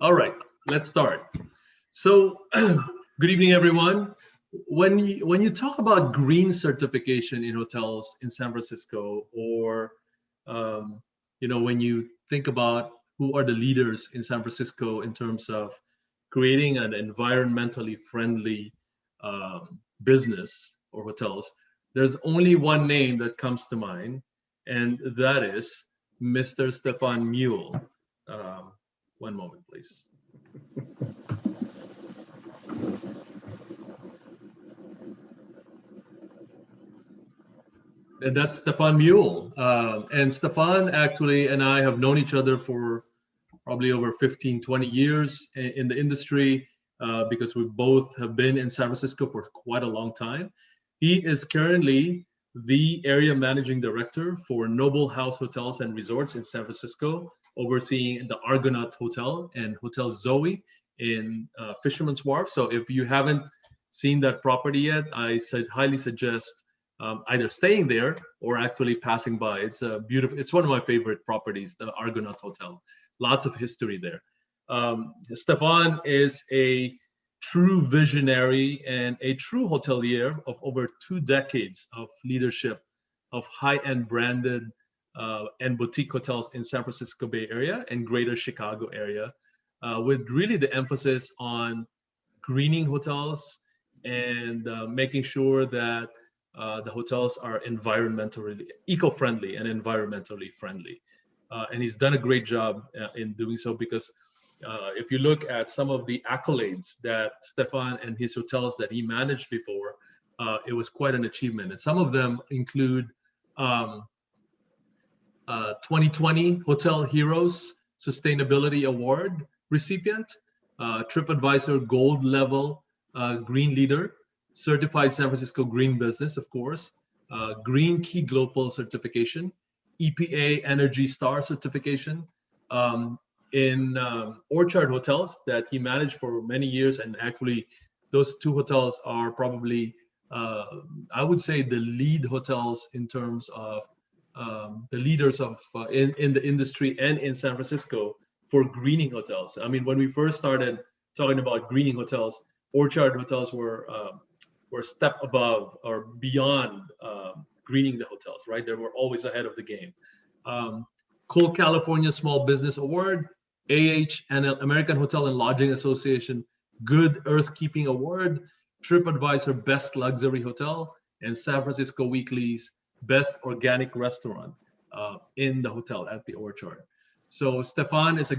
All right, let's start. So, good evening, everyone. When you talk about green certification in hotels in San Francisco, or when you think about who are the leaders in San Francisco in terms of creating an environmentally friendly business or hotels, there's only one name that comes to mind, and that is Mr. Stefan Mule. Um, one moment, please. And that's Stefan Mule. And Stefan actually and I have known each other for probably over 15, 20 years in the industry because we both have been in San Francisco for quite a long time. He is currently the area managing director for Noble House Hotels and Resorts in San Francisco, overseeing the Argonaut Hotel and Hotel Zoe in Fisherman's Wharf. So if you haven't seen that property yet, I highly suggest either staying there or actually passing by. It's a beautiful. It's one of my favorite properties, the Argonaut Hotel. Lots of history there. Stefan is a true visionary and a true hotelier of over 2 decades of leadership of high-end branded and boutique hotels in San Francisco Bay Area and Greater Chicago area, with really the emphasis on greening hotels and making sure that the hotels are environmentally eco-friendly and environmentally friendly. And he's done a great job in doing so because if you look at some of the accolades that Stefan and his hotels that he managed before, it was quite an achievement. And some of them include 2020 Hotel Heroes Sustainability Award recipient, TripAdvisor Gold Level Green Leader, Certified San Francisco Green Business, of course, Green Key Global Certification, EPA Energy Star Certification, in Orchard Hotels that he managed for many years. And actually, those two hotels are probably, I would say, the lead hotels in terms of the leaders of in the industry and in San Francisco for greening hotels. I mean, when we first started talking about greening hotels, Orchard Hotels were a step above or beyond greening the hotels, right? They were always ahead of the game. Cool California Small Business Award, and American Hotel and Lodging Association Good Earthkeeping Award, TripAdvisor Best Luxury Hotel, and San Francisco Weekly's Best Organic Restaurant in the hotel at the Orchard. So Stefan is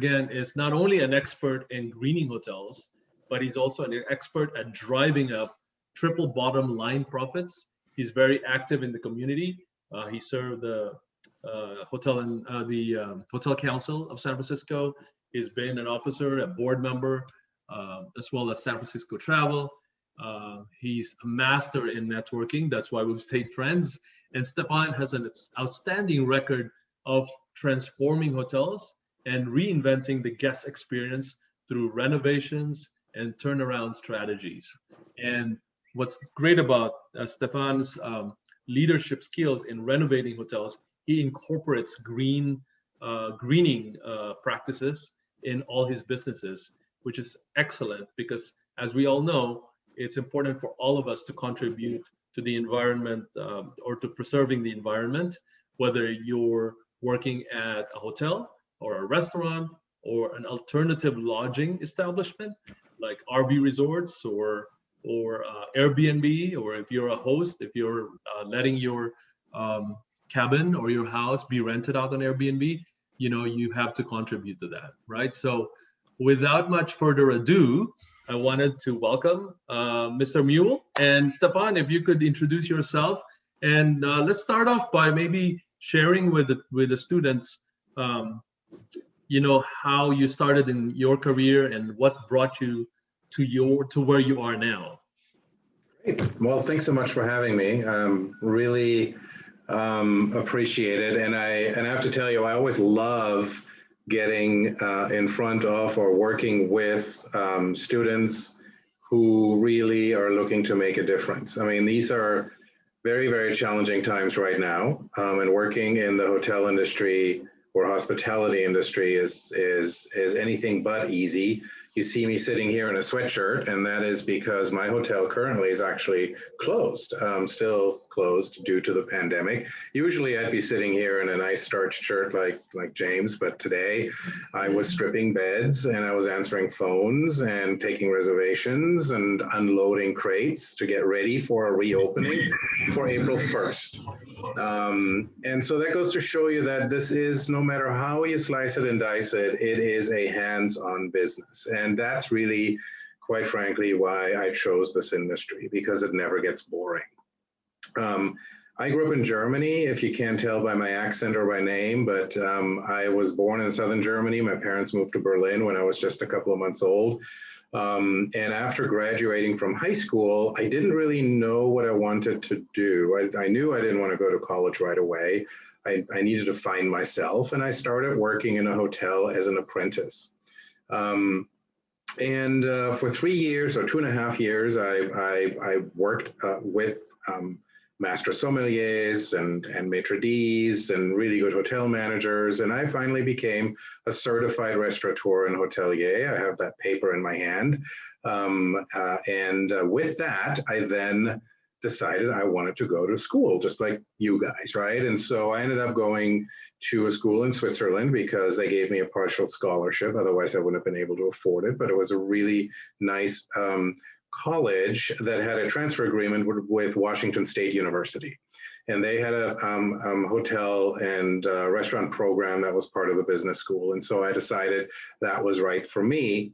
not only an expert in greening hotels, but he's also an expert at driving up triple bottom line profits. He's very active in the community. He served the Hotel Council of San Francisco. He's been an officer, a board member, as well as San Francisco Travel. He's a master in networking. That's why we've stayed friends. And Stefan has an outstanding record of transforming hotels and reinventing the guest experience through renovations and turnaround strategies. And what's great about Stefan's leadership skills in renovating hotels, he incorporates greening practices in all his businesses, which is excellent because, as we all know, it's important for all of us to contribute to the environment or to preserving the environment, whether you're working at a hotel or a restaurant or an alternative lodging establishment like RV resorts or Airbnb, or if you're a host, if you're letting your cabin or your house be rented out on Airbnb, you have to contribute to that, right? So without much further ado, I wanted to welcome Mr. Mule. And Stefan, if you could introduce yourself, and let's start off by maybe sharing with the students, how you started in your career and what brought you to where you are now. Great. Well, thanks so much for having me. Really appreciate it. And I have to tell you, I always love getting in front of or working with students who really are looking to make a difference. I mean, these are very, very challenging times right now. And working in the hotel industry or hospitality industry is anything but easy. You see me sitting here in a sweatshirt, and that is because my hotel currently is actually closed, still closed due to the pandemic. Usually I'd be sitting here in a nice starched shirt like James, but today I was stripping beds and I was answering phones and taking reservations and unloading crates to get ready for a reopening for April 1st. And so that goes to show you that this is, no matter how you slice it and dice it, it is a hands-on business. And that's really, quite frankly, why I chose this industry, because it never gets boring. I grew up in Germany, if you can't tell by my accent or by name, but I was born in southern Germany. My parents moved to Berlin when I was just a couple of months old. And after graduating from high school, I didn't really know what I wanted to do. I knew I didn't want to go to college right away. I needed to find myself, and I started working in a hotel as an apprentice. For 3 years or 2.5 years, I worked with master sommeliers and maitre d's and really good hotel managers. And I finally became a certified restaurateur and hotelier. I have that paper in my hand. With that, I then decided I wanted to go to school, just like you guys, right? And so I ended up going to a school in Switzerland because they gave me a partial scholarship. Otherwise, I wouldn't have been able to afford it. But it was a really nice college that had a transfer agreement with Washington State University. And they had a hotel and restaurant program that was part of the business school. And so I decided that was right for me.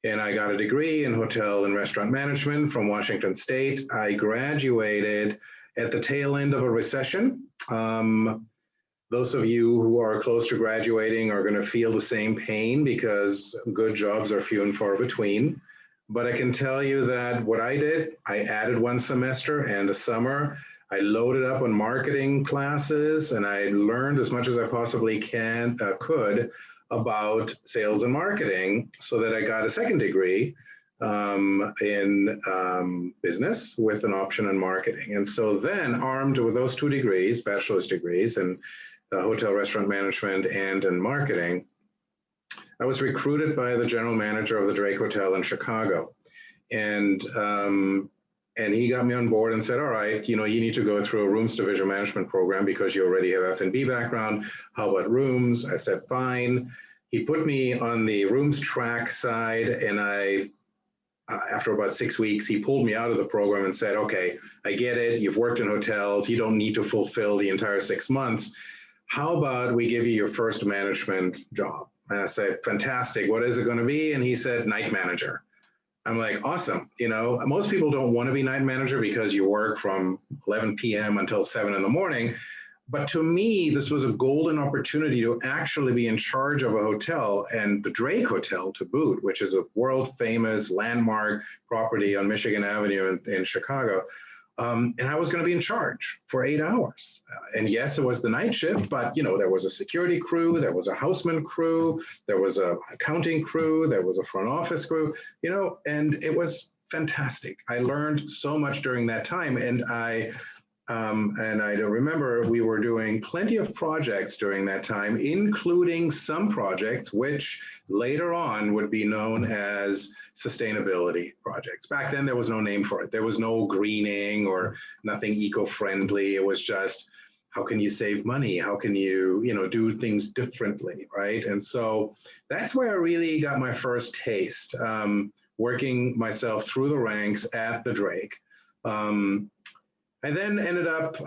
And I got a degree in hotel and restaurant management from Washington State. I graduated at the tail end of a recession. Those of you who are close to graduating are going to feel the same pain because good jobs are few and far between. But I can tell you that what I did, I added 1 semester and a summer. I loaded up on marketing classes, and I learned as much as I possibly could about sales and marketing, so that I got a second degree in business with an option in marketing. And so then, armed with those 2 degrees, bachelor's degrees in hotel restaurant management and in marketing, I was recruited by the general manager of the Drake Hotel in Chicago. And he got me on board and said, all right, you need to go through a rooms division management program because you already have F&B background. How about rooms? I said, fine. He put me on the rooms track side, and after about 6 weeks, he pulled me out of the program and said, okay, I get it. You've worked in hotels. You don't need to fulfill the entire 6 months. How about we give you your first management job? And I said, fantastic. What is it going to be? And he said, night manager. I'm like, awesome. Most people don't want to be night manager because you work from 11 p.m. until 7 in the morning. But to me, this was a golden opportunity to actually be in charge of a hotel, and the Drake Hotel to boot, which is a world famous landmark property on Michigan Avenue in Chicago. And I was going to be in charge for 8 hours. And yes, it was the night shift, but there was a security crew, there was a houseman crew, there was a accounting crew, there was a front office crew, and it was fantastic. I learned so much during that time. And I remember we were doing plenty of projects during that time, including some projects which later on would be known as sustainability projects. Back then, there was no name for it. There was no greening or nothing eco-friendly. It was just, how can you save money? How can you, do things differently, right? And so that's where I really got my first taste, working myself through the ranks at the Drake. I then ended up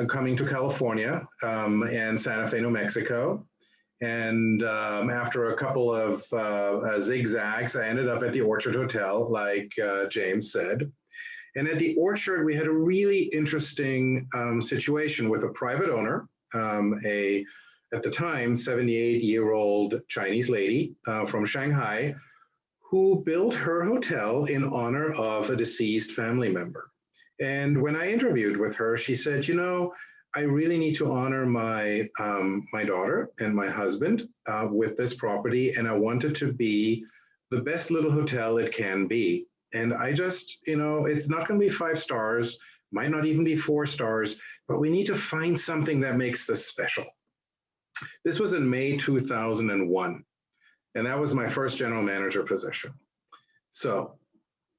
coming to California and Santa Fe, New Mexico. And after a couple of zigzags, I ended up at the Orchard Hotel, like James said. And at the Orchard, we had a really interesting situation with a private owner, at the time, 78-year-old Chinese lady from Shanghai, who built her hotel in honor of a deceased family member. And when I interviewed with her, she said, I really need to honor my daughter and my husband with this property, and I want it to be the best little hotel it can be. And I just, it's not going to be 5 stars, might not even be 4 stars, but we need to find something that makes this special. This was in May 2001, and that was my first general manager position. So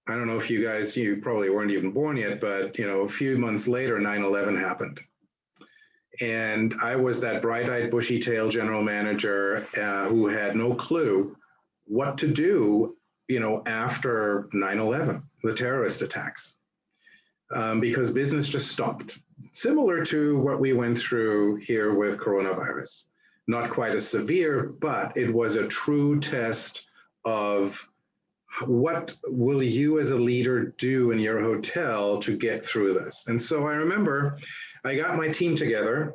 I don't know if you guys, you probably weren't even born yet, but a few months later, 9/11 happened. And I was that bright-eyed, bushy-tailed general manager who had no clue what to do, after 9/11, the terrorist attacks, because business just stopped. Similar to what we went through here with coronavirus. Not quite as severe, but it was a true test of what will you as a leader do in your hotel to get through this? And so I remember I got my team together,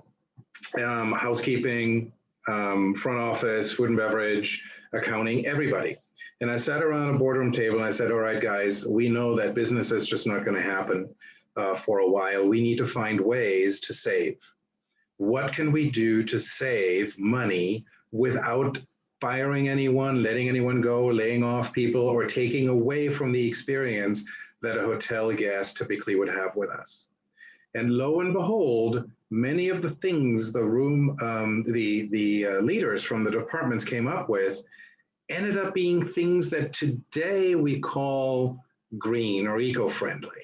housekeeping, front office, food and beverage, accounting, everybody. And I sat around a boardroom table and I said, all right, guys, we know that business is just not going to happen for a while. We need to find ways to save. What can we do to save money without firing anyone, letting anyone go, laying off people, or taking away from the experience that a hotel guest typically would have with us? And lo and behold, many of the things the leaders from the departments came up with ended up being things that today we call green or eco-friendly.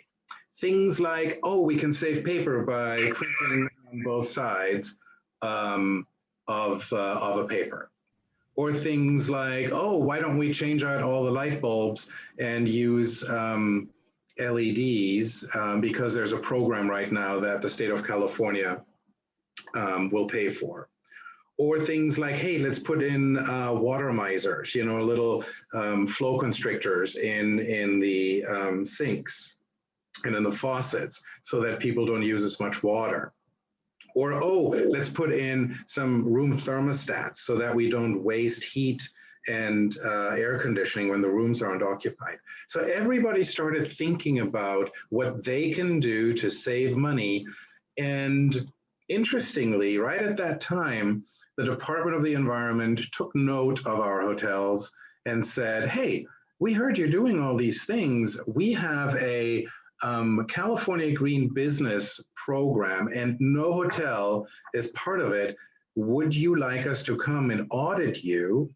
Things like, oh, we can save paper by printing on both sides of a paper. Or things like, oh, why don't we change out all the light bulbs and use LEDs because there's a program right now that the state of California will pay for. Or things like, hey, let's put in water misers, little flow constrictors in the sinks and in the faucets so that people don't use as much water. Or, oh, let's put in some room thermostats so that we don't waste heat and air conditioning when the rooms aren't occupied. So everybody started thinking about what they can do to save money. And interestingly, right at that time, the Department of the Environment took note of our hotels and said, hey, we heard you're doing all these things. We have a California Green Business Program, and no hotel is part of it. Would you like us to come and audit you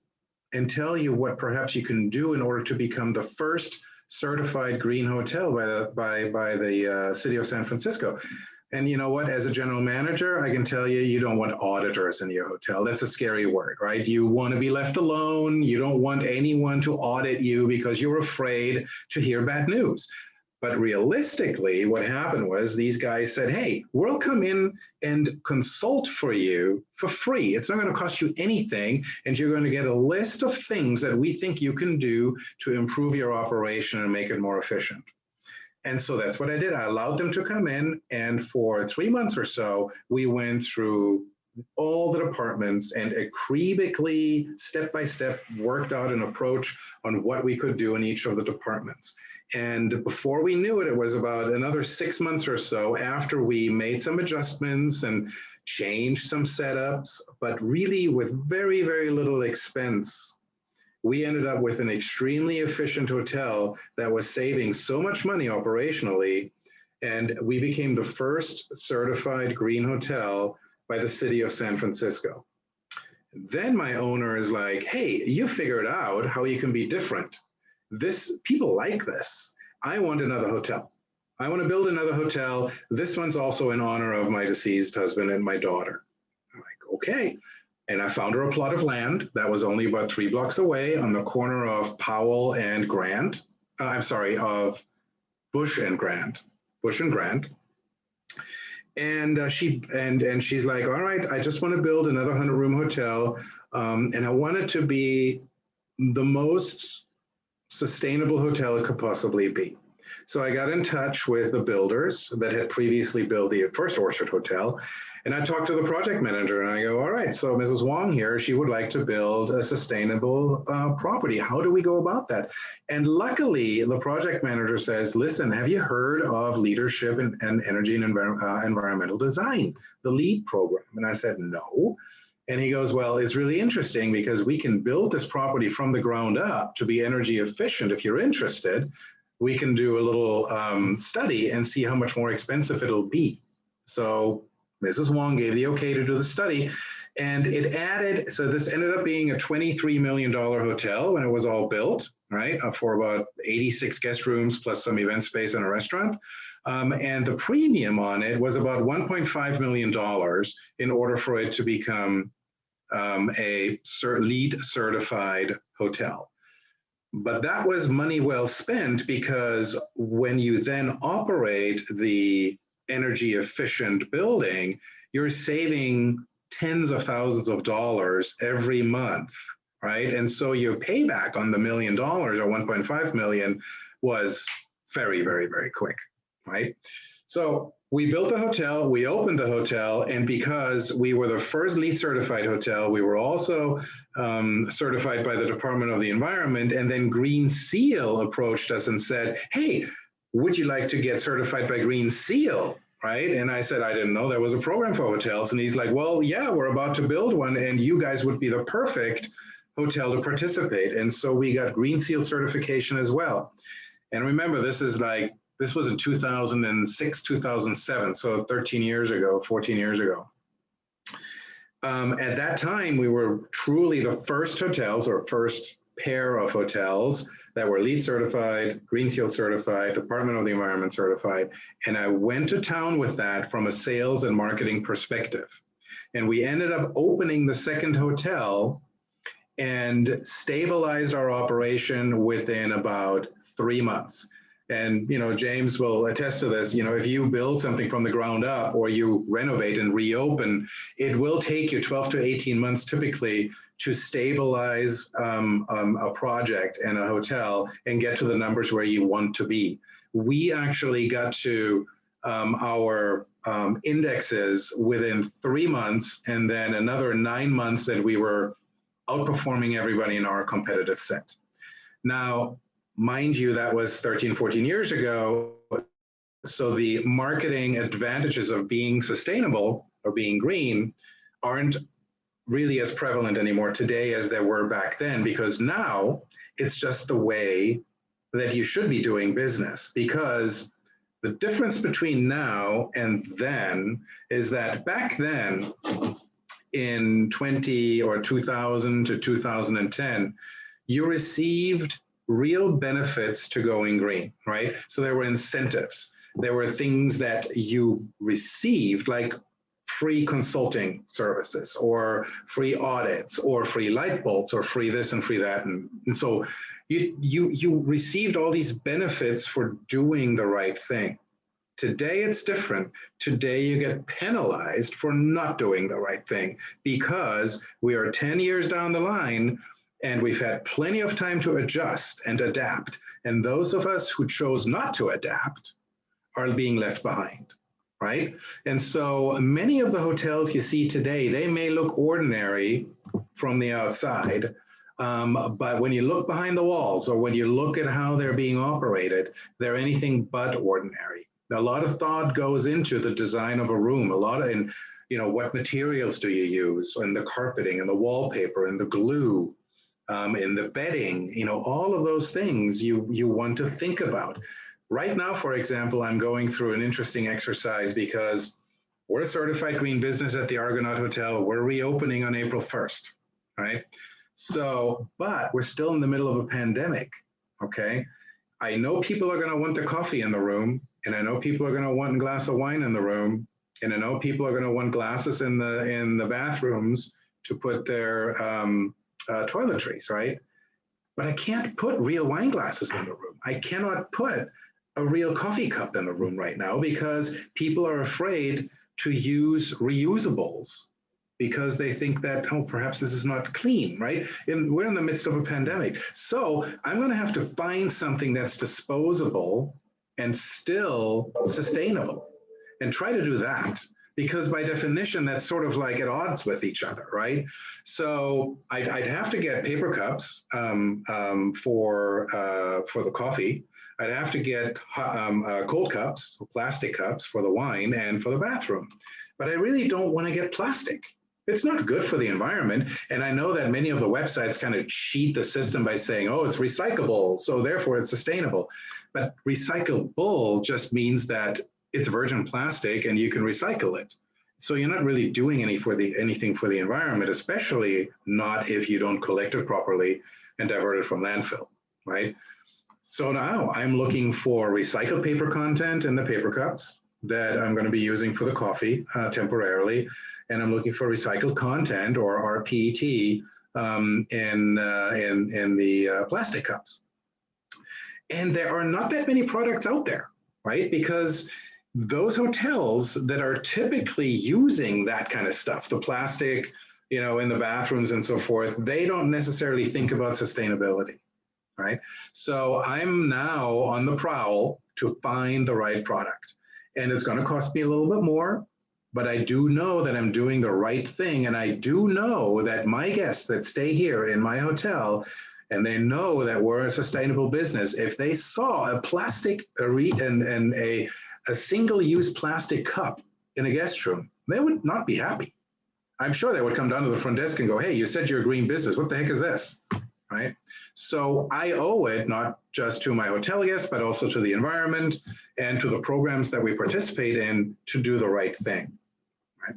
and tell you what perhaps you can do in order to become the first certified green hotel by the city of San Francisco? And you know what, as a general manager, I can tell you, you don't want auditors in your hotel. That's a scary word, right? You want to be left alone. You don't want anyone to audit you because you're afraid to hear bad news. But realistically, what happened was these guys said, hey, we'll come in and consult for you for free. It's not going to cost you anything. And you're going to get a list of things that we think you can do to improve your operation and make it more efficient. And so that's what I did. I allowed them to come in. And for 3 months or so, we went through all the departments and akribically, step by step, worked out an approach on what we could do in each of the departments. And before we knew it, it was about another 6 months or so after we made some adjustments and changed some setups, but really with very, very little expense, we ended up with an extremely efficient hotel that was saving so much money operationally. And we became the first certified green hotel by the city of San Francisco. Then my owner is like, hey, you figured out how you can be different. People like this. I want another hotel. I want to build another hotel. This one's also in honor of my deceased husband and my daughter. I'm like, okay. And I found her a plot of land that was only about 3 blocks away on the corner of Powell and Grant. Of Bush and Grant. And she's like, all right, I just want to build another 100-room hotel. And I want it to be the most sustainable hotel it could possibly be. So I got in touch with the builders that had previously built the first Orchard Hotel. And I talked to the project manager and I go, all right, so Mrs. Wong here, she would like to build a sustainable property. How do we go about that? And luckily, the project manager says, listen, have you heard of leadership and energy and environmental design, the LEAD program? And I said, no. And he goes, well, it's really interesting because we can build this property from the ground up to be energy efficient. If you're interested, we can do a little study and see how much more expensive it'll be. So Mrs. Wong gave the okay to do the study. And it added, so this ended up being a $23 million hotel when it was all built, right? For about 86 guest rooms plus some event space and a restaurant. And the premium on it was about $1.5 million in order for it to become a LEED certified hotel. But that was money well spent, because when you then operate the energy efficient building, you're saving tens of thousands of dollars every month, right? And so your payback on the $1 million or 1.5 million was very, very, very quick, right? So we built the hotel, we opened the hotel, and because we were the first LEED certified hotel, we were also certified by the Department of the Environment, and then Green Seal approached us and said, hey, would you like to get certified by Green Seal? Right? And I said, I didn't know there was a program for hotels. And he's like, well, yeah, we're about to build one, and you guys would be the perfect hotel to participate. And so we got Green Seal certification as well. And remember, this was in 2006, 2007, so 13 years ago, 14 years ago. At that time, we were truly the first hotels, or first pair of hotels, that were LEED certified, Green Seal certified, Department of the Environment certified. And I went to town with that from a sales and marketing perspective. And we ended up opening the second hotel and stabilized our operation within about 3 months. And, you know, James will attest to this. You know, if you build something from the ground up, or you renovate and reopen, it will take you 12 to 18 months typically to stabilize a project and a hotel and get to the numbers where you want to be. We actually got to our indexes within 3 months, and then another 9 months that we were outperforming everybody in our competitive set. Now, mind you, that was 13, 14 years ago. So the marketing advantages of being sustainable or being green aren't really as prevalent anymore today as they were back then, because now it's just the way that you should be doing business. Because the difference between now and then is that back then, in 2000 to 2010, you received real benefits to going green, right? So there were incentives. There were things that you received, like free consulting services, or free audits, or free light bulbs, or free this and free that. And so you received all these benefits for doing the right thing. Today, it's different. Today, you get penalized for not doing the right thing, because we are 10 years down the line, and we've had plenty of time to adjust and adapt. And those of us who chose not to adapt are being left behind, right? And so many of the hotels you see today, they may look ordinary from the outside, but when you look behind the walls, or when you look at how they're being operated, they're anything but ordinary. A lot of thought goes into the design of a room, and you know, what materials do you use, and the carpeting, and the wallpaper, and the glue, in the bedding, you know, all of those things you want to think about. Right now, for example, I'm going through an interesting exercise, because we're a certified green business at the Argonaut Hotel. We're reopening on April 1st, right? So, but we're still in the middle of a pandemic, okay? I know people are gonna want their coffee in the room, and I know people are gonna want a glass of wine in the room, and I know people are gonna want glasses in the bathrooms to put their toiletries, right? But I can't put real wine glasses in the room. I cannot put a real coffee cup in the room right now, because people are afraid to use reusables, because they think that, oh, perhaps this is not clean, right? And we're in the midst of a pandemic. So I'm gonna have to find something that's disposable and still sustainable, and try to do that. Because by definition, that's sort of like at odds with each other, right? So I'd have to get paper cups for the coffee. I'd have to get cold cups, plastic cups for the wine and for the bathroom. But I really don't want to get plastic. It's not good for the environment. And I know that many of the websites kind of cheat the system by saying, oh, it's recyclable, so therefore it's sustainable. But recyclable just means that it's virgin plastic and you can recycle it. So you're not really doing anything for the environment, especially not if you don't collect it properly and divert it from landfill, right? So now I'm looking for recycled paper content in the paper cups that I'm going to be using for the coffee temporarily, and I'm looking for recycled content or rPET in the plastic cups. And there are not that many products out there, right? Because those hotels that are typically using that kind of stuff, the plastic, in the bathrooms and so forth, they don't necessarily think about sustainability, right? So I'm now on the prowl to find the right product. And it's going to cost me a little bit more, but I do know that I'm doing the right thing. And I do know that my guests that stay here in my hotel, and they know that we're a sustainable business, if they saw a plastic and a single-use plastic cup in a guest room, they would not be happy. I'm sure they would come down to the front desk and go, hey, you said you're a green business. What the heck is this? Right? So I owe it not just to my hotel guests, but also to the environment and to the programs that we participate in to do the right thing. Right?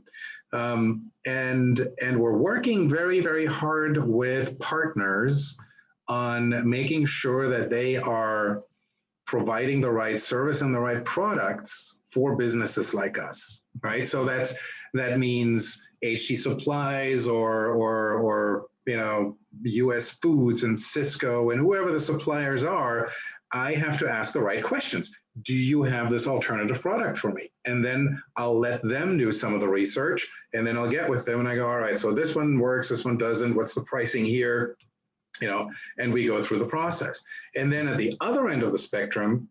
And we're working very, very hard with partners on making sure that they are providing the right service and the right products for businesses like us, right? So that means HD Supplies or US Foods and Cisco and whoever the suppliers are. I have to ask the right questions. Do you have this alternative product for me? And then I'll let them do some of the research, and then I'll get with them and I go, all right, so this one works, this one doesn't, what's the pricing here? And we go through the process. And then at the other end of the spectrum,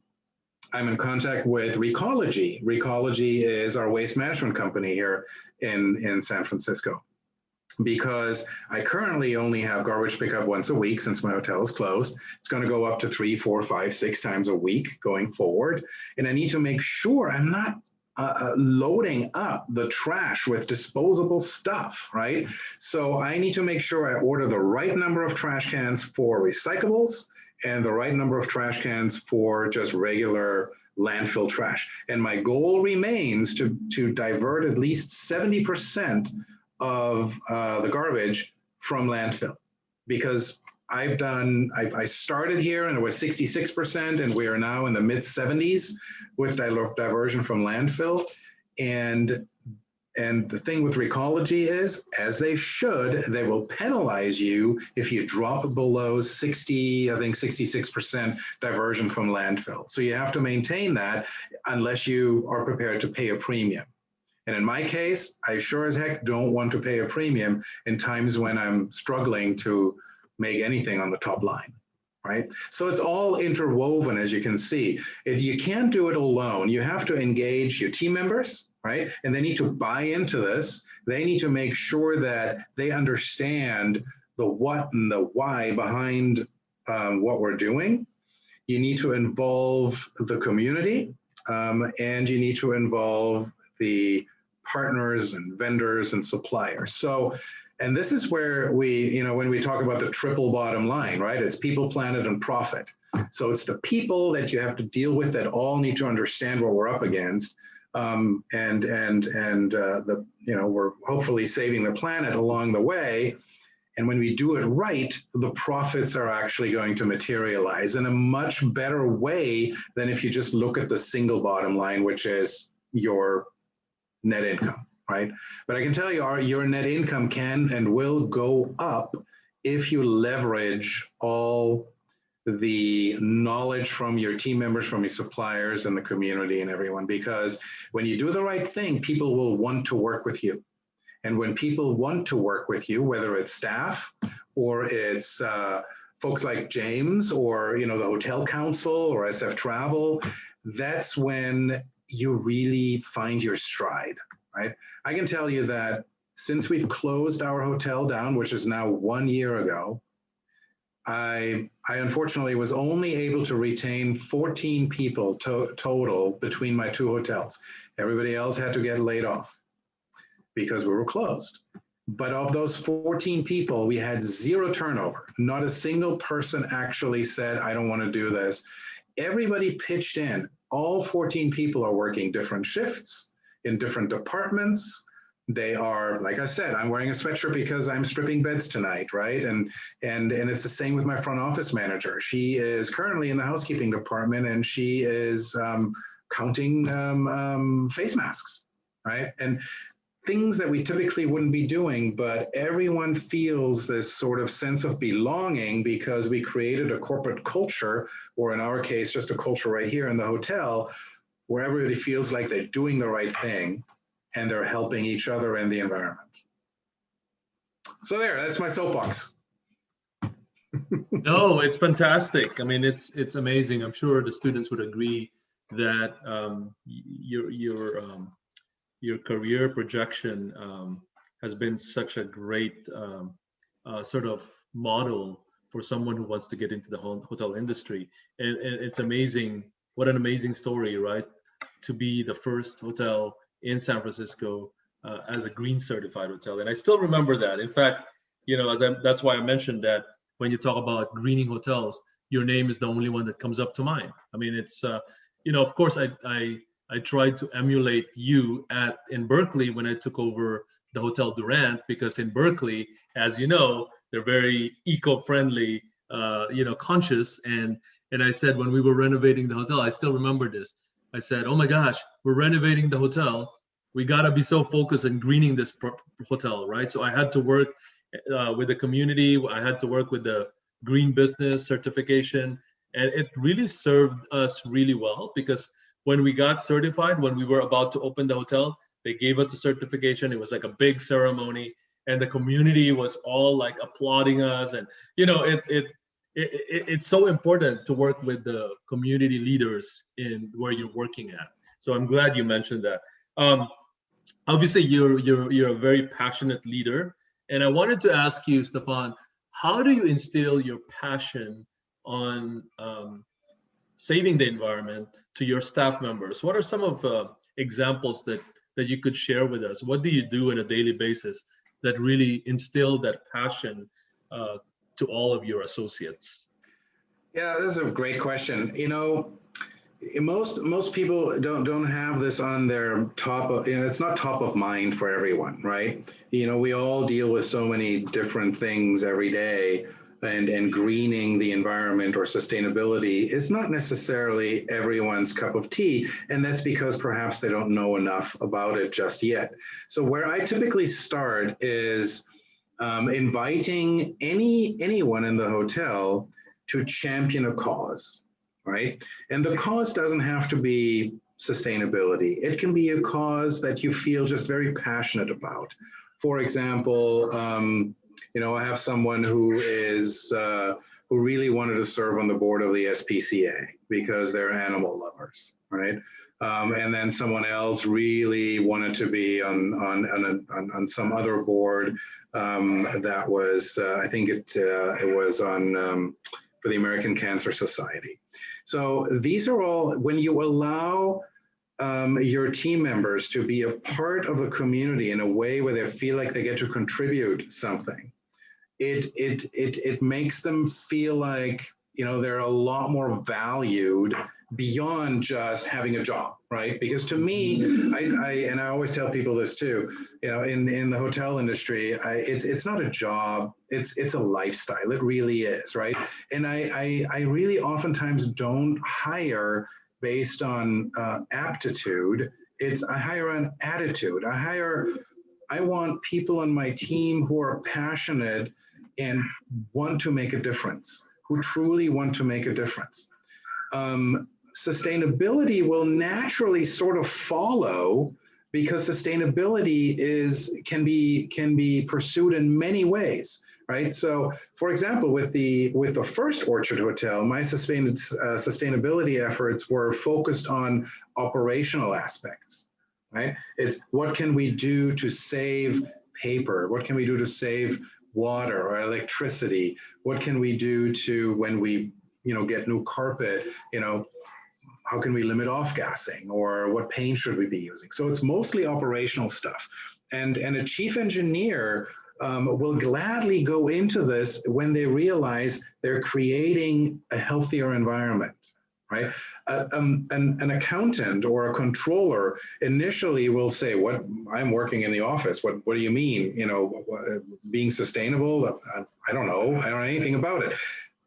I'm in contact with Recology. Recology is our waste management company here in San Francisco, because I currently only have garbage pickup once a week since my hotel is closed. It's going to go up to 3, 4, 5, 6 times a week going forward. And I need to make sure I'm not loading up the trash with disposable stuff, right? So I need to make sure I order the right number of trash cans for recyclables and the right number of trash cans for just regular landfill trash. And my goal remains to divert at least 70% of the garbage from landfill, because I started here and it was 66%, and we are now in the mid 70s with diversion from landfill. And the thing with Recology is, as they should, they will penalize you if you drop below 66% diversion from landfill. So you have to maintain that unless you are prepared to pay a premium. And in my case, I sure as heck don't want to pay a premium in times when I'm struggling to make anything on the top line, right? So it's all interwoven, as you can see. You can't do it alone. You have to engage your team members, right? And they need to buy into this. They need to make sure that they understand the what and the why behind what we're doing. You need to involve the community, and you need to involve the partners and vendors and suppliers. So, and this is where we, when we talk about the triple bottom line, right? It's people, planet, and profit. So it's the people that you have to deal with that all need to understand what we're up against. We're hopefully saving the planet along the way. And when we do it right, the profits are actually going to materialize in a much better way than if you just look at the single bottom line, which is your net income, right? But I can tell you, your net income can and will go up if you leverage all the knowledge from your team members, from your suppliers and the community and everyone, because when you do the right thing, people will want to work with you. And when people want to work with you, whether it's staff or it's folks like James or the Hotel Council or SF Travel, that's when you really find your stride, right? I can tell you that since we've closed our hotel down, which is now 1 year ago, I unfortunately was only able to retain 14 people total between my 2 hotels. Everybody else had to get laid off because we were closed. But of those 14 people, we had 0 turnover. Not a single person actually said, I don't want to do this. Everybody pitched in. All 14 people are working different shifts in different departments. They are, like I said, I'm wearing a sweatshirt because I'm stripping beds tonight, right? And it's the same with my front office manager. She is currently in the housekeeping department, and she is counting face masks, right? And things that we typically wouldn't be doing, but everyone feels this sort of sense of belonging because we created a corporate culture, or in our case, just a culture right here in the hotel, where everybody feels like they're doing the right thing and they're helping each other and the environment. So there, that's my soapbox. No, it's fantastic. I mean, it's amazing. I'm sure the students would agree that your career projection has been such a great sort of model for someone who wants to get into the hotel industry. And it's amazing. What an amazing story, right? To be the first hotel in San Francisco as a green certified hotel. And I still remember that. In fact, that's why I mentioned that when you talk about greening hotels, your name is the only one that comes up to mind. I mean, it's, of course, I tried to emulate you in Berkeley when I took over the Hotel Durant, because in Berkeley, as you know, they're very eco-friendly, conscious. And I said, when we were renovating the hotel, I still remember this. I said, oh my gosh, we're renovating the hotel. We got to be so focused on greening this hotel, right? So I had to work with the community. I had to work with the green business certification. And it really served us really well, because when we got certified, when we were about to open the hotel, they gave us the certification. It was like a big ceremony, and the community was all like applauding us. And, it's so important to work with the community leaders in where you're working at. So I'm glad you mentioned that. Obviously, you're a very passionate leader, and I wanted to ask you, Stefan, how do you instill your passion on saving the environment to your staff members? What are some of examples that you could share with us? What do you do on a daily basis that really instill that passion to all of your associates? Yeah, that's a great question. Most people don't have this on their top of, it's not top of mind for everyone, right? We all deal with so many different things every day, and greening the environment or sustainability is not necessarily everyone's cup of tea. And that's because perhaps they don't know enough about it just yet. So where I typically start is inviting anyone in the hotel to champion a cause, right? And the cause doesn't have to be sustainability. It can be a cause that you feel just very passionate about. For example, I have someone who really wanted to serve on the board of the SPCA because they're animal lovers, right? And then someone else really wanted to be on some other board that was, I think it was on for the American Cancer Society. So these are all, when you allow your team members to be a part of the community in a way where they feel like they get to contribute something, it makes them feel like they're a lot more valued beyond just having a job, right? Because to me, I always tell people this too, in the hotel industry, it's not a job, it's a lifestyle. It really is, right? And I really oftentimes don't hire based on aptitude. I hire on attitude. I want people on my team who are passionate and want to make a difference, who truly want to make a difference. Sustainability will naturally sort of follow, because sustainability can be pursued in many ways, right? So, for example, with the first Orchard Hotel, my sustainability efforts were focused on operational aspects, right? It's what can we do to save paper? What can we do to save water or electricity? What can we do to, when we get new carpet, how can we limit off-gassing, or what paint should we be using? So it's mostly operational stuff. And a chief engineer will gladly go into this when they realize they're creating a healthier environment, right? An accountant or a controller initially will say, "What? I'm working in the office. What do you mean? You know, being sustainable? I don't know. I don't know anything about it."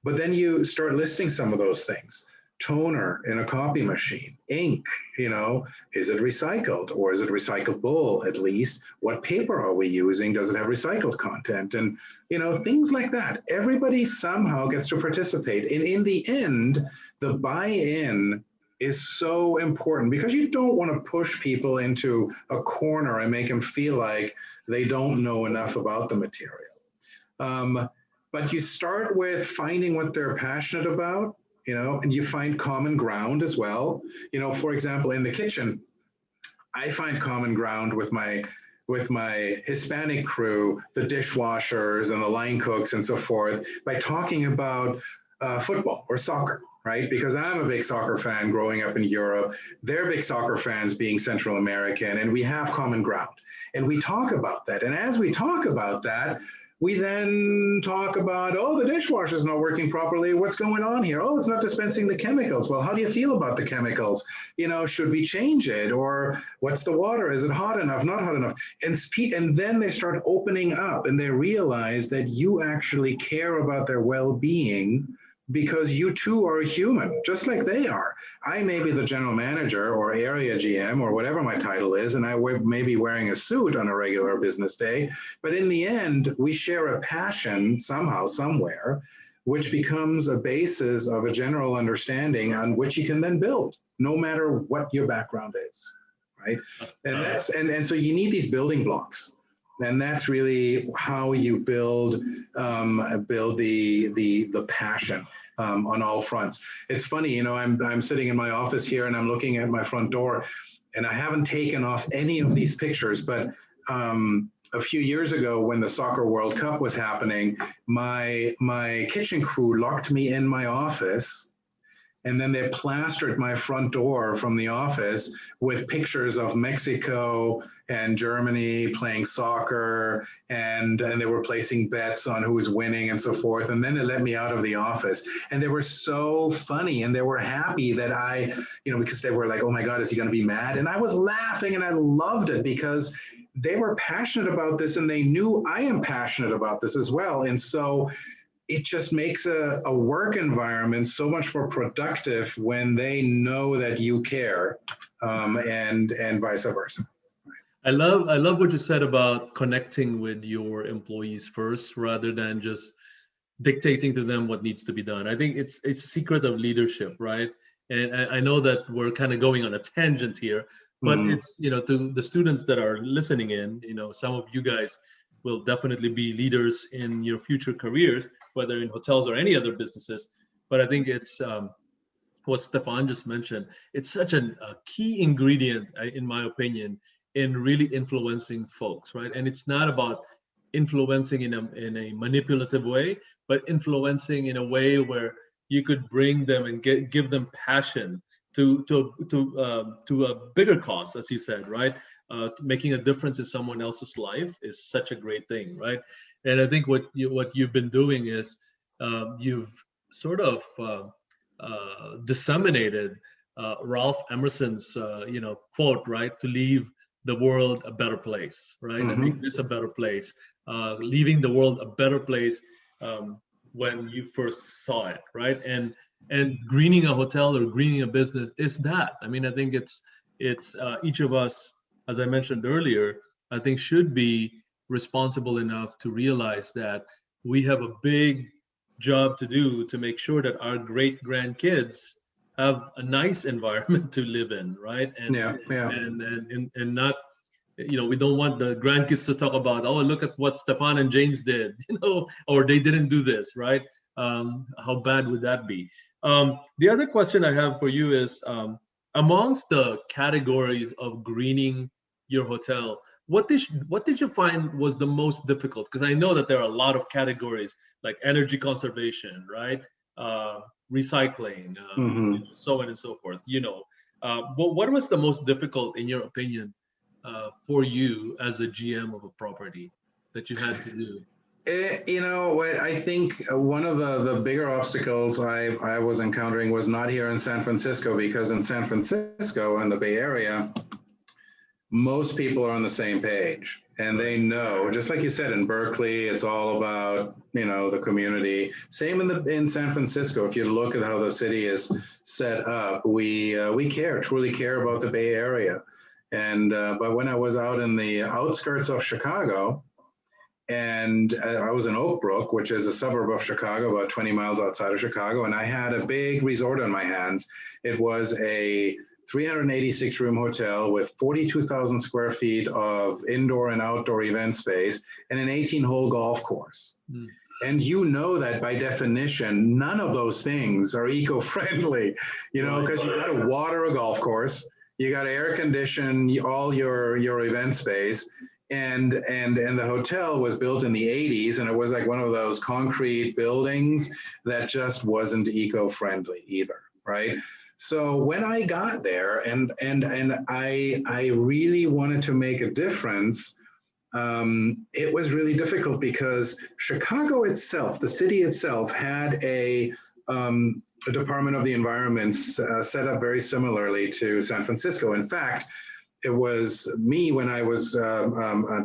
But then you start listing some of those things. Toner in a copy machine, ink, you know, is it recycled or is it recyclable at least? What paper are we using? Does it have recycled content? And, you know, things like that. Everybody somehow gets to participate. And in the end, the buy-in is so important because you don't want to push people into a corner and make them feel like they don't know enough about the material. But you start with finding what they're passionate about, you know, and you find common ground as well. You know, for example, in the kitchen, I find common ground with my Hispanic crew, the dishwashers and the line cooks and so forth, by talking about football or soccer, right? Because I'm a big soccer fan growing up in Europe. They're big soccer fans being Central American, and we have common ground. And we talk about that. And as we talk about that, we then talk about, oh, the dishwasher's not working properly. What's going on here? Oh, it's not dispensing the chemicals. Well, how do you feel about the chemicals? You know, should we change it? Or what's the water? Is it hot enough? Not hot enough? And then they start opening up and they realize that you actually care about their well-being because you too are a human, just like they are. I may be the general manager or area GM or whatever my title is, and I may be wearing a suit on a regular business day, but in the end, we share a passion somehow, somewhere, which becomes a basis of a general understanding on which you can then build, no matter what your background is, right? And that's and so you need these building blocks. And that's really how you build the passion on all fronts. It's funny, you know, I'm sitting in my office here and I'm looking at my front door, and I haven't taken off any of these pictures. But a few years ago, when the Soccer World Cup was happening, my kitchen crew locked me in my office. And then they plastered my front door from the office with pictures of Mexico and Germany playing soccer, and they were placing bets on who was winning and so forth. And then they let me out of the office. And they were so funny, and they were happy that I, you know, because they were like, oh my God, is he going to be mad? And I was laughing, and I loved it because they were passionate about this, and they knew I am passionate about this as well. And so it just makes a work environment so much more productive when they know that you care, and vice versa. I love what you said about connecting with your employees first rather than just dictating to them what needs to be done. I think it's a secret of leadership, right? And I know that we're kind of going on a tangent here, but it's, you know, to the students that are listening in, you know, some of you guys will definitely be leaders in your future careers, whether in hotels or any other businesses. But I think it's what Stefan just mentioned. It's such a key ingredient, in my opinion, in really influencing folks, right? And it's not about influencing in a manipulative way, but influencing in a way where you could bring them and give them passion to a bigger cause, as you said, right? Making a difference in someone else's life is such a great thing, right? And I think what you've been doing is you've sort of disseminated Ralph Emerson's quote, right? To leave the world a better place, right? And make this a better place. Leaving the world a better place when you first saw it, right? And greening a hotel or greening a business is that. I mean, I think it's each of us, as I mentioned earlier, I think should be responsible enough to realize that we have a big job to do to make sure that our great grandkids have a nice environment to live in, right? And and not, you know, we don't want the grandkids to talk about, oh, look at what Stefan and James did, you know, or they didn't do this, right? How bad would that be? The other question I have for you is, amongst the categories of greening your hotel, what did you find was the most difficult? Because I know that there are a lot of categories like energy conservation, right? Recycling, so on and so forth. You know, what was the most difficult, in your opinion, for you as a GM of a property that you had to do? You know what? I think one of the bigger obstacles I was encountering was not here in San Francisco, because in San Francisco and the Bay Area, most people are on the same page, and they know, just like you said, in Berkeley, it's all about, you know, the community. Same in San Francisco. If you look at how the city is set up, we truly care about the Bay Area. And but when I was out in the outskirts of Chicago, and I was in Oak Brook, which is a suburb of Chicago, about 20 miles outside of Chicago, and I had a big resort on my hands. It was a 386 room hotel with 42,000 square feet of indoor and outdoor event space and an 18-hole golf course. Mm. And you know that by definition, none of those things are eco-friendly, you know, because you got to water a golf course, you got to air condition all your event space. And the hotel was built in the 80s, and it was like one of those concrete buildings that just wasn't eco-friendly either, right? So when I got there and I really wanted to make a difference, it was really difficult because Chicago itself, the city itself, had a Department of the Environment set up very similarly to San Francisco. In fact, it was me when I was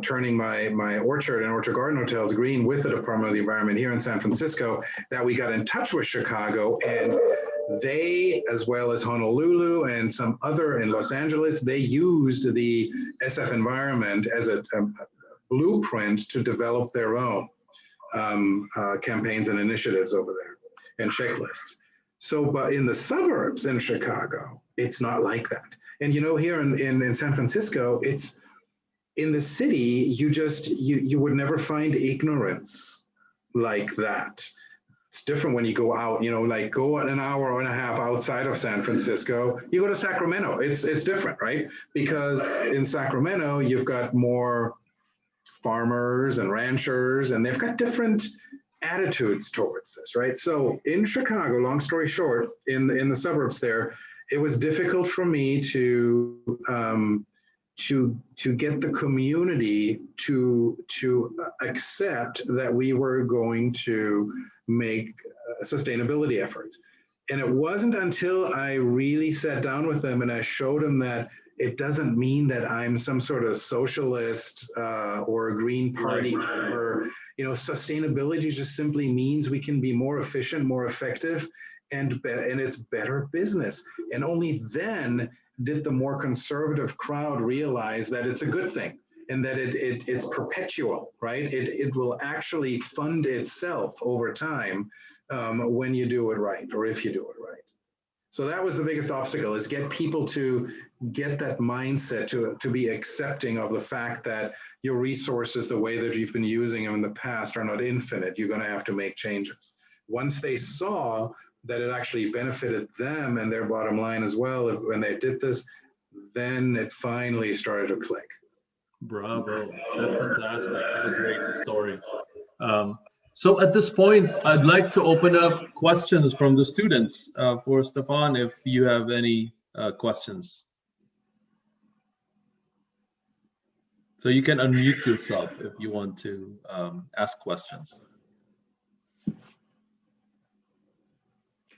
turning my orchard and orchard garden hotels green with the Department of the Environment here in San Francisco that we got in touch with Chicago, and they, as well as Honolulu and some other in Los Angeles, they used the SF environment as a blueprint to develop their own campaigns and initiatives over there and checklists. So, but in the suburbs in Chicago, it's not like that. And you know, here in San Francisco, it's in the city, you would never find ignorance like that. It's different when you go out, you know, like go an hour and a half outside of San Francisco, you go to Sacramento, it's different, right? Because in Sacramento, you've got more farmers and ranchers, and they've got different attitudes towards this, right? So in Chicago, long story short, in the suburbs there, it was difficult for me to get the community to accept that we were going to make sustainability efforts. And it wasn't until I really sat down with them and I showed them that it doesn't mean that I'm some sort of socialist or a Green Party member. You know, sustainability just simply means we can be more efficient, more effective, and it's better business. And only then did the more conservative crowd realize that it's a good thing and that it's perpetual, right? It will actually fund itself over time when you do it right, or if you do it right. So that was the biggest obstacle, is get people to get that mindset to be accepting of the fact that your resources, the way that you've been using them in the past, are not infinite. You're going to have to make changes. Once they saw that it actually benefited them and their bottom line as well when they did this, then it finally started to click. Bravo, that's fantastic. That's a great story. So at this point, I'd like to open up questions from the students for Stefan, if you have any questions. So you can unmute yourself if you want to ask questions.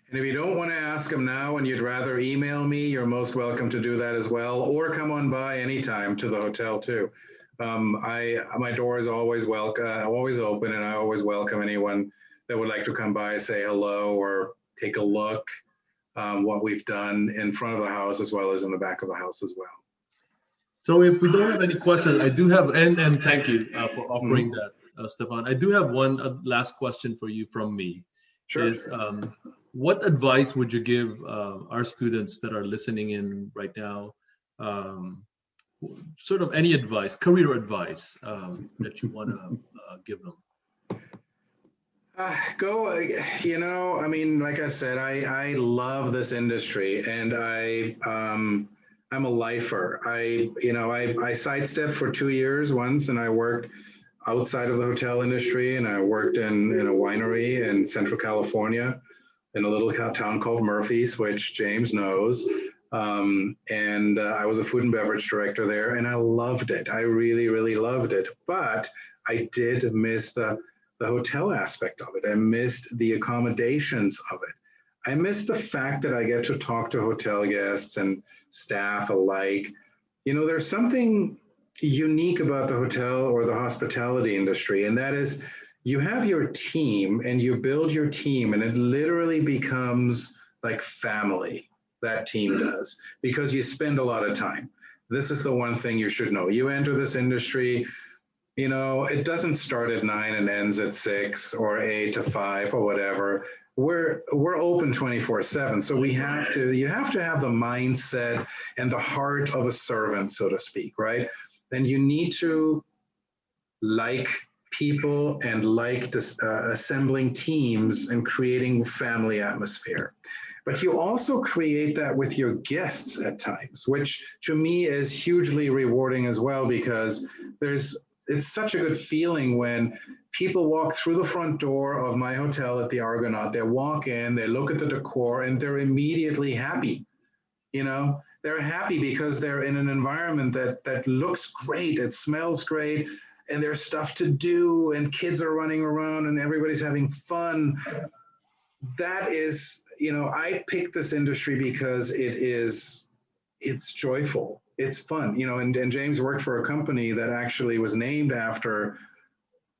And if you don't want to ask them now and you'd rather email me, you're most welcome to do that as well, or come on by anytime to the hotel too. My door is always always open, and I always welcome anyone that would like to come by, say hello, or take a look what we've done in front of the house as well as in the back of the house as well. So if we don't have any questions, I do have, and thank you for offering that, Stefan. I do have one last question for you from me. Sure. Is what advice would you give our students that are listening in right now? Sort of any advice, career advice that you want to give them? You know, I mean, like I said, I love this industry, and I'm a lifer. I sidestepped for 2 years once, and I worked outside of the hotel industry, and I worked in a winery in Central California in a little town called Murphy's, which James knows. And I was a food and beverage director there, and I loved it. I really, really loved it. But I did miss the the hotel aspect of it. I missed the accommodations of it. I missed the fact that I get to talk to hotel guests and staff alike. You know, there's something unique about the hotel or the hospitality industry, and that is you have your team and you build your team, and it literally becomes like family, that team does, because you spend a lot of time. This is the one thing you should know. You enter this industry, you know, it doesn't start at 9 and ends at 6 or 8 to 5 or whatever. We're open 24/7. So you have to have the mindset and the heart of a servant, so to speak, right? And you need to like people and like assembling teams and creating family atmosphere. But you also create that with your guests at times, which to me is hugely rewarding as well, because it's such a good feeling when people walk through the front door of my hotel at the Argonaut. They walk in, they look at the decor, and they're immediately happy. You know, they're happy because they're in an environment that looks great, it smells great, and there's stuff to do, and kids are running around, and everybody's having fun. That is, you know, I picked this industry because it's joyful, it's fun, you know, and James worked for a company that actually was named after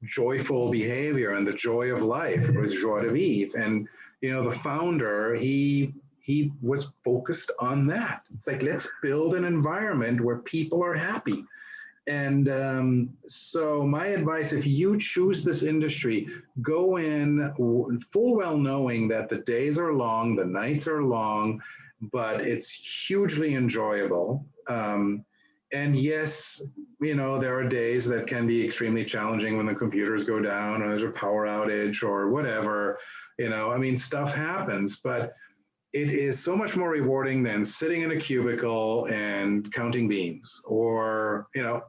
joyful behavior and the joy of life. It was joie de vivre. And, you know, the founder, he was focused on that. It's like, let's build an environment where people are happy. And so my advice, if you choose this industry, go in full well knowing that the days are long, the nights are long, but it's hugely enjoyable. And yes, you know, there are days that can be extremely challenging when the computers go down or there's a power outage or whatever, you know, I mean, stuff happens, but it is so much more rewarding than sitting in a cubicle and counting beans, or, you know,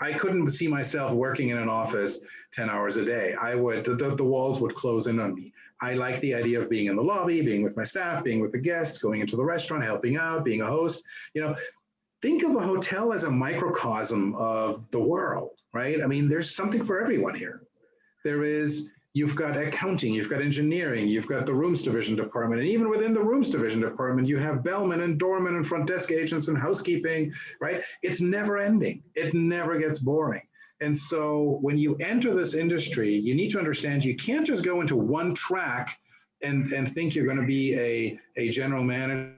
I couldn't see myself working in an office 10 hours a day. The walls would close in on me. I like the idea of being in the lobby, being with my staff, being with the guests, going into the restaurant, helping out, being a host. You know, think of a hotel as a microcosm of the world, right? I mean, there's something for everyone here. You've got accounting, you've got engineering, you've got the rooms division department, and even within the rooms division department, you have bellmen and doormen and front desk agents and housekeeping, right? It's never ending. It never gets boring. And so when you enter this industry, you need to understand you can't just go into one track and think you're going to be a general manager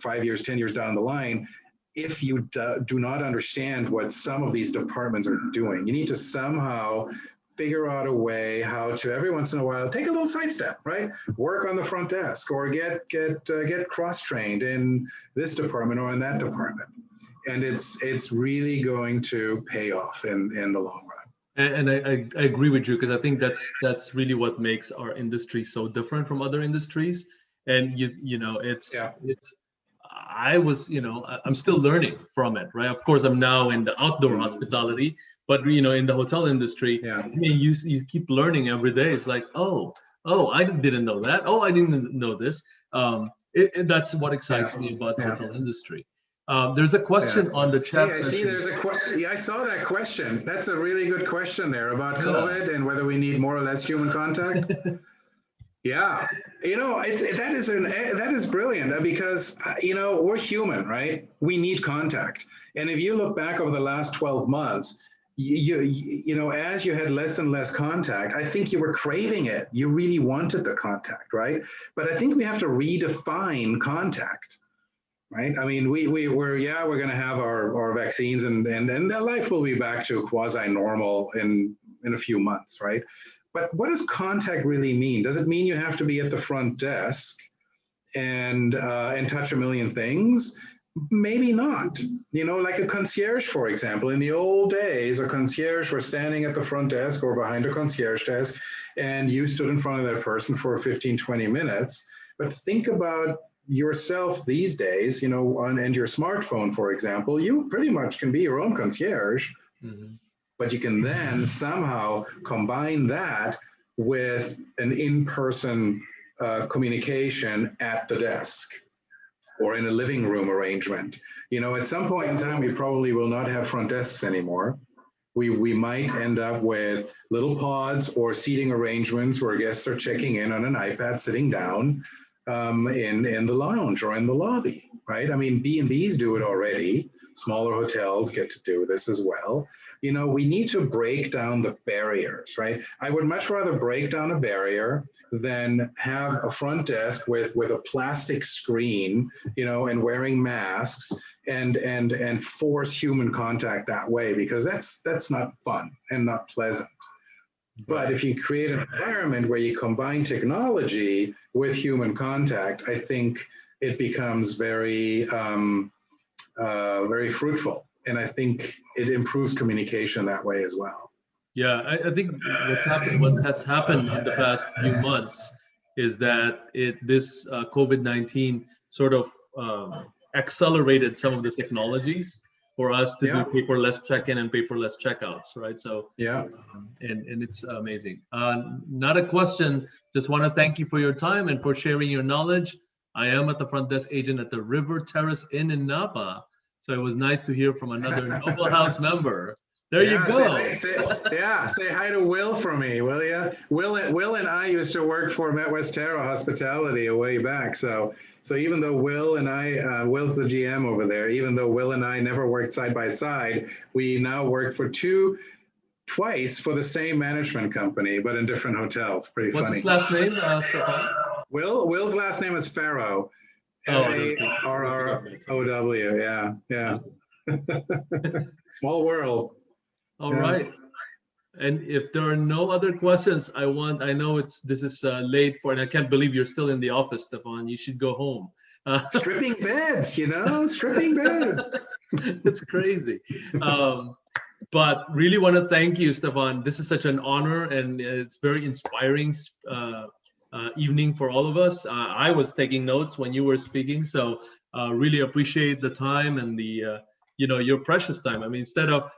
5 years, 10 years down the line. If you do not understand what some of these departments are doing, you need to somehow figure out a way how to, every once in a while, take a little sidestep, right? Work on the front desk, or get cross-trained in this department or in that department. And it's really going to pay off in the long run. And I agree with you, because I think that's really what makes our industry so different from other industries. And you know, I'm still learning from it, right? Of course, I'm now in the outdoor hospitality, but you know, in the hotel industry, I mean, you keep learning every day. It's like, oh, I didn't know that. Oh, I didn't know this. That's what excites me about the hotel industry. There's a question on the chat session. See, there's a question. Yeah, I saw that question. That's a really good question there about COVID and whether we need more or less human contact. Yeah, you know, that is brilliant, because, you know, we're human, right? We need contact. And if you look back over the last 12 months, you know, as you had less and less contact, I think you were craving it. You really wanted the contact, right? But I think we have to redefine contact, right? I mean, we're going to have our vaccines, and life will be back to quasi-normal in a few months, right? But what does contact really mean? Does it mean you have to be at the front desk and touch a million things? Maybe not. You know, like a concierge, for example. In the old days, a concierge was standing at the front desk or behind a concierge desk, and you stood in front of that person for 15, 20 minutes. But think about yourself these days, you know, and your smartphone, for example. You pretty much can be your own concierge. Mm-hmm. But you can then somehow combine that with an in-person communication at the desk or in a living room arrangement. You know, at some point in time, we probably will not have front desks anymore. We might end up with little pods or seating arrangements where guests are checking in on an iPad sitting down in the lounge or in the lobby, right? I mean, B&Bs do it already. Smaller hotels get to do this as well. You know, we need to break down the barriers, right? I would much rather break down a barrier than have a front desk with a plastic screen, you know, and wearing masks and force human contact that way, because that's not fun and not pleasant. But if you create an environment where you combine technology with human contact, I think it becomes very, very fruitful. And I think it improves communication that way as well. Yeah, I think what has happened in the past few months is that this COVID-19 sort of accelerated some of the technologies for us to do paperless check-in and paperless checkouts, right? So and it's amazing. Not a question, just want to thank you for your time and for sharing your knowledge. I am at the front desk agent at the River Terrace Inn in Napa, so it was nice to hear from another Noble House member. There you go. Say hi to Will for me, will you? Will and I used to work for Met Westero Hospitality a way back. So even though Will and I, Will's the GM over there, even though Will and I never worked side by side, we now worked for twice for the same management company, but in different hotels. Pretty funny. What's his last name, Stefan? Will's last name is Farrow. Farrow. Yeah. Small world. All right. And if there are no other questions, I know this is late and I can't believe you're still in the office, Stefan. You should go home. Stripping beds, stripping beds. It's crazy. But really want to thank you, Stefan. This is such an honor, and it's very inspiring evening for all of us. I was taking notes when you were speaking, so really appreciate the time and the your precious time. I mean,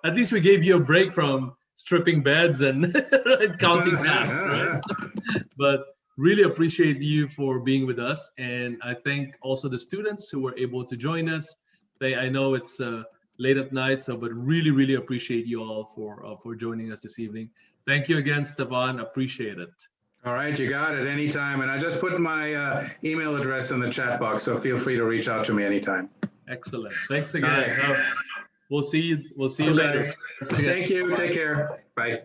at least we gave you a break from stripping beds and counting tasks, right? But really appreciate you for being with us, and I thank also the students who were able to join us. I know it's late at night, but really appreciate you all for joining us this evening. Thank you again, Stefan. Appreciate it. All right, you got it. Anytime. And I just put my email address in the chat box, so feel free to reach out to me anytime. Excellent. Thanks again. We'll see you later. Thank you. Take care. Bye.